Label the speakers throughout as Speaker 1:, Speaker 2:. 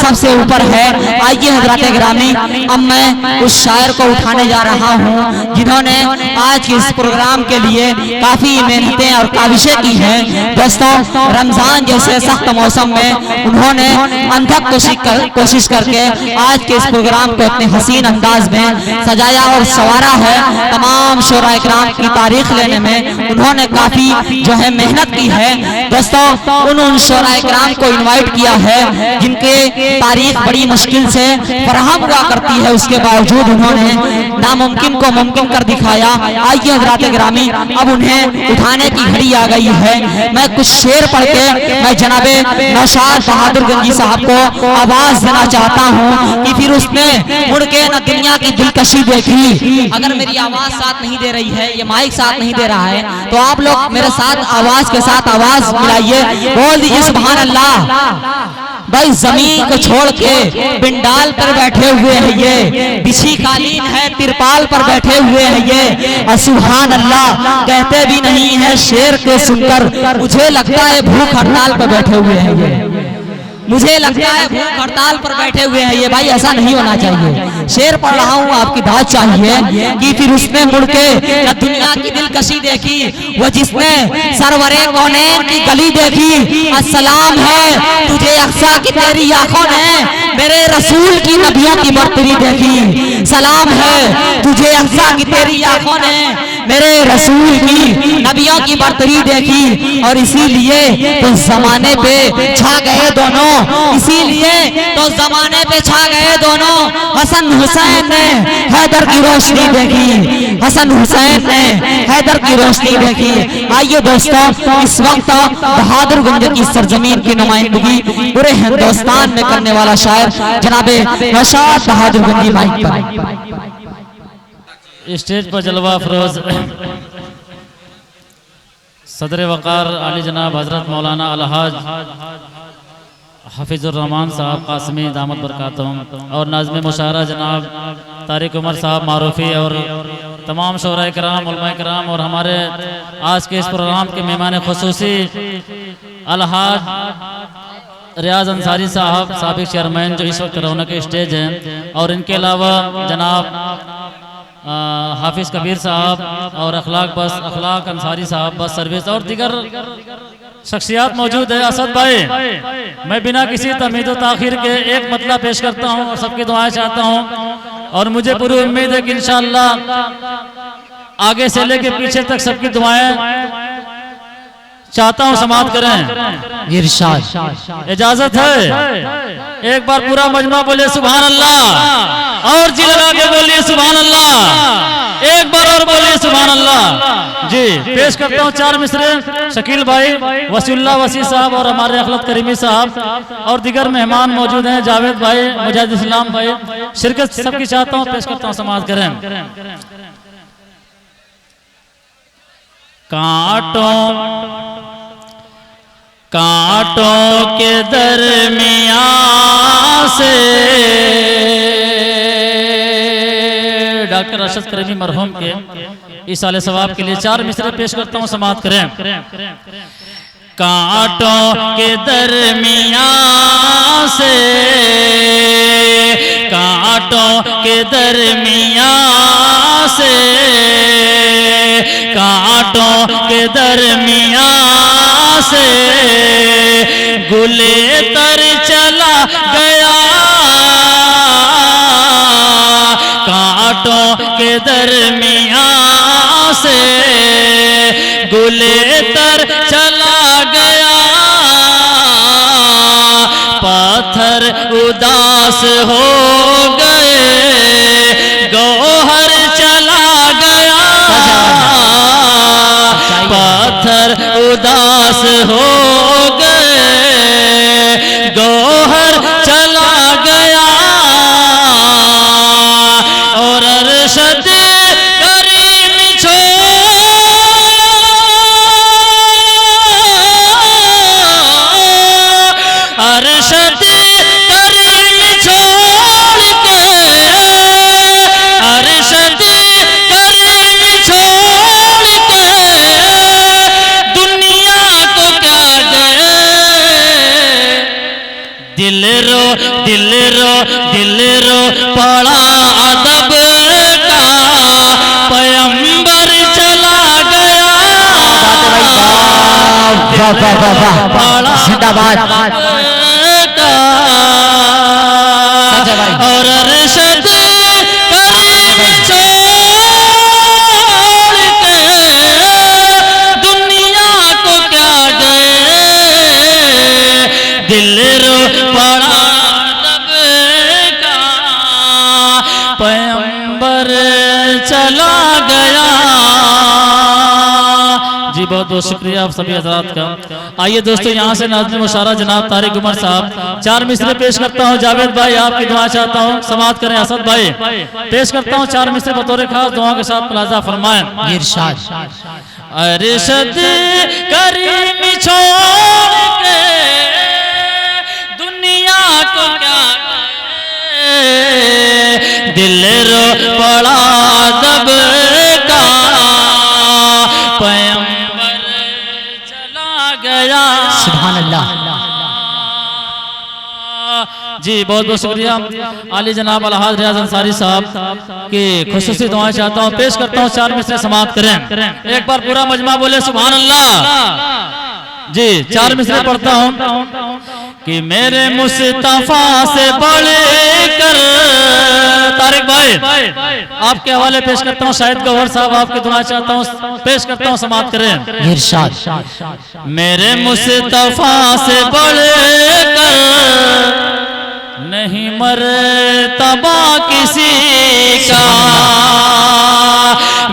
Speaker 1: सबसे ऊपर है। आइए हजरत गिरामी, अब मैं उस शायर को उठाने जा रहा हूँ जिन्होंने आज के इस प्रोग्राम के लिए काफी मेहनतें और काविशें की हैं। दोस्तों, रमजान जैसे सख्त मौसम में उन्होंने अनथक कोशिश करके आज के इस प्रोग्राम को अपने हसीन अंदाज में सजाया और संवारा है। तमाम शोरा इकराम की तारीख लेने में उन्होंने काफी जो है मेहनत की है। दोस्तों, उन शोरा इकराम को इनवाइट किया है जिनके तारीख बड़ी मुश्किल से फराहम हुआ करती है, उसके बावजूद उन्होंने नामुमकिन को मुमकिन कर दिखाया। आइए हजरात गिरामी, अब उन्हें उठाने की घड़ी आ गई है। मैं कुछ शेर पढ़ के मैं जनाबे नौशाद बहादुर गंजी साहब को आवाज देना चाहता हूँ कि फिर उसने मुड़ के न दुनिया की दिलकशी देखी। अगर मेरी आवाज साथ नहीं दे रही है, ये माइक साथ नहीं दे रहा है, तो आप लोग मेरे साथ आवाज के साथ आवाज मिलाइए, बोल दीजिए सुभान अल्लाह। भाई जमीन को छोड़ के पिंडाल पर बैठे हुए हैं ये, बिछी कालीन है तिरपाल पर बैठे हुए हैं ये, और सुभान अल्लाह कहते भी नहीं है शेर के सुनकर। मुझे लगता है भूख हड़ताल पर बैठे हुए हैं ये, मुझे लगता है भूख हड़ताल पर बैठे हुए हैं ये। भाई ऐसा नहीं होना चाहिए। शेर पढ़ रहा हूँ, आपकी दाद चाहिए कि फिर उसने मुड़ के न दुनिया की दिलकशी देखी, वो जिसने सरवरे कौनैन की गली देखी। अस्सलाम है तुझे अक्सा की तेरी आंखों ने मेरे रसूल की नबियों की बर्तरी देखी। सलाम है तुझे अक्सा की तेरी आंखों ने मेरे रसूल की नबियों की बर्तरी देखी। और इसीलिए तो जमाने पे छा गए दोनों, इसीलिए तो जमाने पे छा गए दोनों। हसन हुसैन ने हैदर की रोशनी देखी, हसन हुसैन ने हैदर की रोशनी देखी। आइए दोस्तों, इस वक्त बहादुरगंज की सरजमीन की नुमाइंदगी पूरे हिंदुस्तान में करने वाला शायर जनाबे नौशाद बहादुरगंजी माइक पर।
Speaker 2: स्टेज पर जलवा फरोज सदर वक़ार आली जनाब हजरत मौलाना अलहाज हाफिजुर रहमान साहब कासमी दामत बरकातुहुम और नाज़िम मुशारा जनाब तारिक उमर साहब मारूफी और तमाम शोरा कराम उलमा कराम और हमारे आज के इस प्रोग्राम के मेहमान खुसूसी अलहाज रियाज अंसारी साहब साबिक चेयरमैन जो इस वक्त रौनक स्टेज हैं, और इनके अलावा जनाब हाफिज कबीर साहब और अखलाक अंसारी साहब बस सर्विस और दीगर शख्सियात मौजूद है। असद भाई, मैं बिना किसी तमीद व ताखिर के एक मतलब पेश करता हूँ और सबकी दुआएं चाहता हूँ, और मुझे पूरी उम्मीद है कि इंशाअल्लाह आगे से लेके पीछे तक सबकी दुआएं चाहता हूँ समाप्त करें। इरशाद इजाजत है। एक बार पूरा मजमा बोले सुभान अल्लाह, और जी लगा के बोलिए सुभान अल्लाह, एक बार और बोलिए सुभान अल्लाह। जी पेश करता हूँ चार मिसरे। शकील भाई, वसीउल्लाह वसी साहब और हमारे अखलत करीमी साहब और दीगर मेहमान मौजूद हैं, जावेद भाई, मुजाहिद इस्लाम भाई, शिरकत सबकी चाहता हूँ, पेश करता हूँ समाप्त करें। कांटों के दरमियां से डॉक्टर अरशद करीमी मरहूम के इस साले सवाब के लिए चार मिसरे पेश करता हूँ, समाप्त करें। कांटों के दरमियां से, कांटों के दरमियां से, कांटों के दरमियां से गुले तर चला गया, कांटों के दरमियां से गुले तर चला गया। पत्थर उदास हो गए, गौहर चला गया, पत्थर उदास हो गए, गौहर चला गया। और अरशद करीम अरशद करीम छोड़ दिल रो पड़ा अदब का पैगंबर चला गया पड़ा
Speaker 1: जिंदाबाद
Speaker 2: और अरशद दिल रो पड़ा तब का पैगंबर चला गया। जी बहुत बहुत शुक्रिया आप सभी हजरात का। आइए दोस्तों यहाँ से नाज़िम मुशारा जनाब तारिक उमर साहब 4 मिसरे पेश करता हूँ। जावेद भाई आपकी दुआ चाहता हूँ, समाअत करें। असद भाई पेश करता हूँ 4 मिसरे बतौर खास दुआ के साथ मुलाजा फरमाएं।
Speaker 1: इरशाद
Speaker 2: अरशद करीम छोड़ के दुनिया को क्या दिल रो पड़ा दब का पैगंबर चला गया।
Speaker 1: सुभान अल्लाह।
Speaker 2: जी बहुत बहुत शुक्रिया आली जनाब अलहाज रियाज अंसारी साहब की खुसूसी दुआएं चाहता हूँ, पेश करता हूँ। 4 मिसरे समाअत करें। एक बार पूरा मजमा बोले सुभान अल्लाह। जी 4 मिसरे पढ़ता हूँ कि मेरे मुस्तफा से बढ़ कर तारिक भाई आपके हवाले पेश करता हूँ। शाहिद गौहर साहब आपकी दुआ चाहता हूँ, पेश करता हूँ, समाअत करें।
Speaker 1: इरशाद
Speaker 2: मेरे मुस्तफा से बढ़ कर नहीं मरतबा किसी का,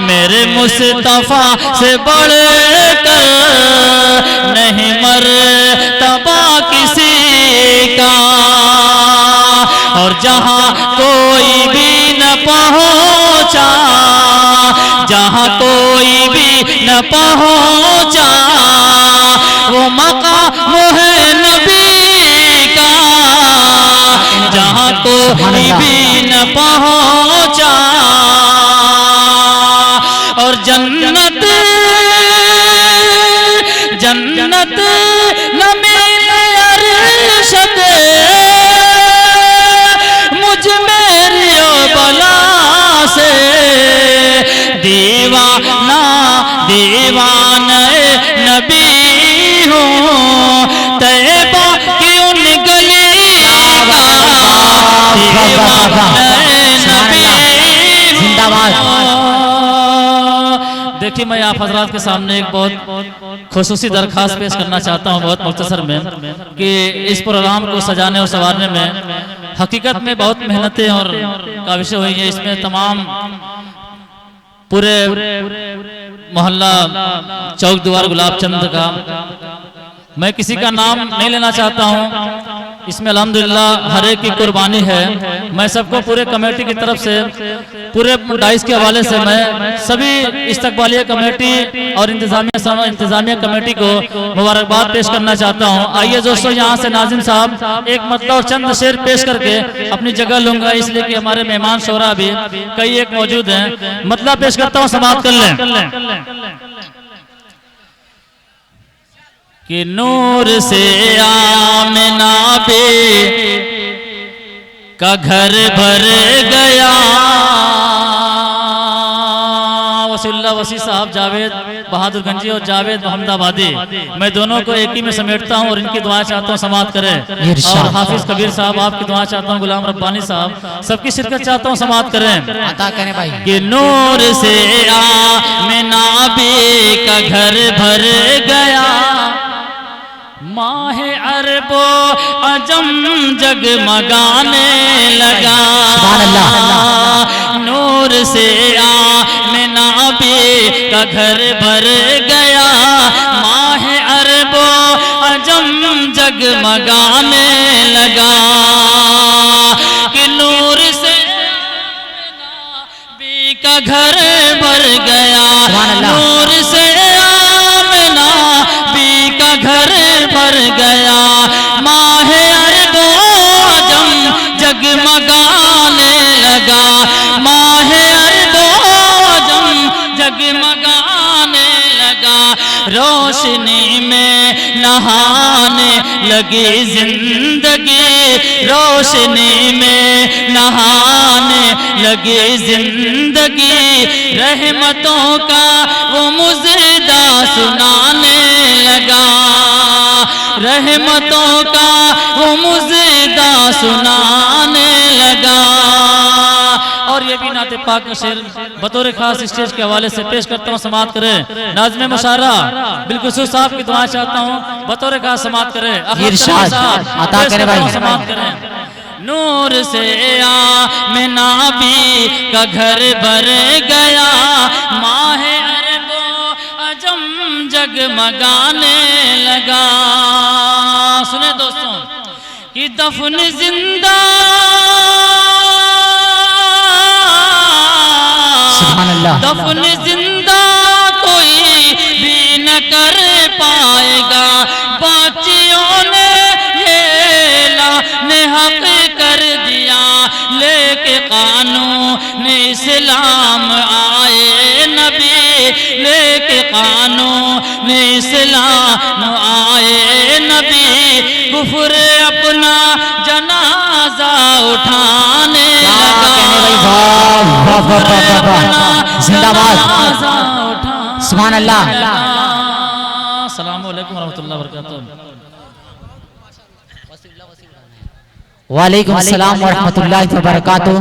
Speaker 2: मेरे मुस्तफा से बढ़ कर नहीं मरतबा किसी का। और जहाँ कोई भी न पहुँचा, जहाँ कोई भी न पहुँचा वो मकाम है नबी का। जहाँ कोई भी न पहुँचा और जन्नत जन्नत न मिले अरशद मुझ मेरी बला से। दीवाना दीवाने नबी हूँ तैबा की उन गली का दीवाना नबी। देखिए मैं आप हजरात के सामने एक बहुत खुसूसी दरखास्त पेश करना चाहता हूँ बहुत मुख्तसर में कि इस प्रोग्राम को सजाने और संवारने में हकीकत में बहुत मेहनतें और काविशें हुई हैं। इसमें तमाम पूरे मोहल्ला चौक दीवार गुलाब चंद का, मैं किसी का नाम नहीं लेना चाहता हूं। इसमें अल्हम्दुलिल्लाह हर एक की कुर्बानी है। मैं सबको पूरे कमेटी की तरफ से पूरे डाइस के हवाले से मैं सभी इस्तकबालिया कमेटी और इंतजामिया कमेटी को मुबारकबाद पेश करना चाहता हूं। आइए दोस्तों यहाँ से नाज़िम साहब एक मतलब और चंद शेर पेश करके अपनी जगह लूंगा, इसलिए कि हमारे मेहमान शोरा भी कई एक मौजूद हैं। मतलब पेश करता हूँ, समाअत कर लें। कि नूर से आमना पे का घर भर गया। वसीउल्लाह वसी साहब जावेद बहादुरगंजी और जावेद मोहम्मदाबादी, मैं दोनों को एक ही में समेटता हूँ और इनकी दुआ चाहता हूँ, समाअत करें। और हाफिज कबीर साहब आपकी दुआ चाहता हूँ, गुलाम रब्बानी साहब सबकी शिरकत चाहता हूँ, समाअत करें। कि नूर से आमना पे का घर भर गया, माह अरबो अजम जगमगाने लगा। नूर से आमना भी का घर भर गया, माह अरबो अजम जगमगाने लगा। कि नूर से आमना भी का घर भर गया, नूर से आमना भी का घर भर गया, माह अरबो अजम जगमगाने लगा, माह अरबो अजम जगमगाने लगा। रोशनी में नहाने लगी जिंदगी, रोशनी में नहाने लगी जिंदगी, रहमतों का वो मुजदा सुनाने लगा, रहमतों का वो मुजदा सुनाने लगा। और ये भी नाते पाक का शेर बतौर खास स्टेज के हवाले से पेश करता हूँ, समाप्त करें नाज़्म मुशारा बिल्कुल साहब की दुआ चाहता हूँ, बतौर खास समाप्त करें,
Speaker 1: अता करें भाई,
Speaker 2: समाप्त करें। नूर से आमिना भी का घर भर गया, माह अरबो अजम जगमगाने लगा। सुने दोस्तों कि दफन जिंदा दफन जिंदा कोई भी न कर पाएगा, बाचियों ने ये लाने हक कर दिया, लेके कानून इस्लाम आए नबी, लेके कानून इस्लाम आए नबी, कुफर अपना जनाजा उठाने लगा,
Speaker 1: जिंदाबाद, सुभान अल्लाह।
Speaker 2: अस्सलामु अलैकुम रहमतुल्लाहि व बरकातहू।
Speaker 1: वालेकुम अस्सलाम व रहमतुल्लाहि व बरकातहू।